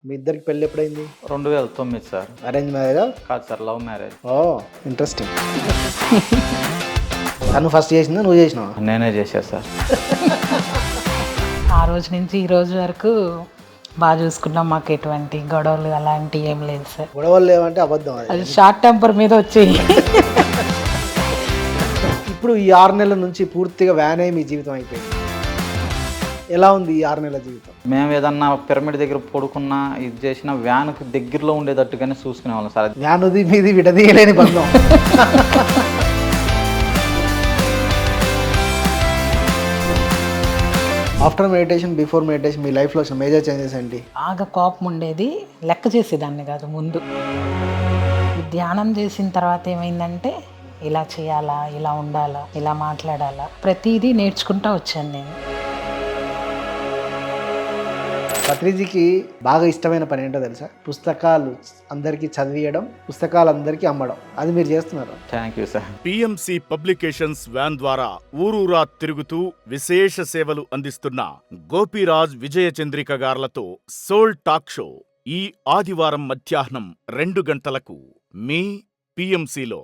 మీ ఇద్దరికి పెళ్ళి ఎప్పుడైంది? 2009 sir. Arrange మ్యారేజా? కాదు సార్, లవ్ మ్యారేజ్. ఓ ఇంట్రెస్టింగ్. తను ఫస్ట్ చేసిందా నువ్వు చేసినావా? నేనే చేశా సార్. ఆ రోజు నుంచి ఈ రోజు వరకు బాగా చూసుకున్నాం. మాకు ఎటువంటి గొడవలు అలాంటివి ఏం లేదు సార్. గొడవలు లేవంటే అబద్ధం. అది షార్ట్ టెంపర్ మీద వచ్చేయి. ఇప్పుడు ఈ 6 నెలల నుంచి పూర్తిగా వ్యాన్ అయ్యి మీ జీవితం అయిపోయింది. ఎలా ఉంది ఈ 6 నెలల జీవితం? మేము ఏదన్నా పిరమిడ్ దగ్గర పడుకున్నా ఇది చేసిన వ్యాన్కి దగ్గరలో ఉండేటట్టుగానే చూసుకునే వాళ్ళం సార్. వ్యానుది మీది విడదీయలేని బంధం. ఆఫ్టర్ మెడిటేషన్ బిఫోర్ మెడిటేషన్ మీ లైఫ్లో వచ్చిన మేజర్ చేంజెస్ ఏంటి? బాగా కోపం ఉండేది, లెక్క చేసేదాన్ని కాదు ముందు. ఈ ధ్యానం చేసిన తర్వాత ఏమైందంటే ఇలా చేయాలా, ఇలా ఉండాలా, ఇలా మాట్లాడాలా, ప్రతిదీ నేర్చుకుంటూ వచ్చాను నేను. పత్రిజీకి బాగా ఇష్టమైన పని ఏంటో తెలుసా? పుస్తకాలు అందరికీ చదివియడం, పుస్తకాలు అందరికీ అమ్మడం. అది మీరు చేస్తున్నారు. Thank you sir. PMC publications van ద్వారా ఊరూరా తిరుగుతూ విశేష సేవలు అందిస్తున్న గోపిరాజ్ విజయ చంద్రిక గార్లతో సోల్ టాక్ షో ఈ ఆదివారం మధ్యాహ్నం 2 గంటలకు మీ PMCలో.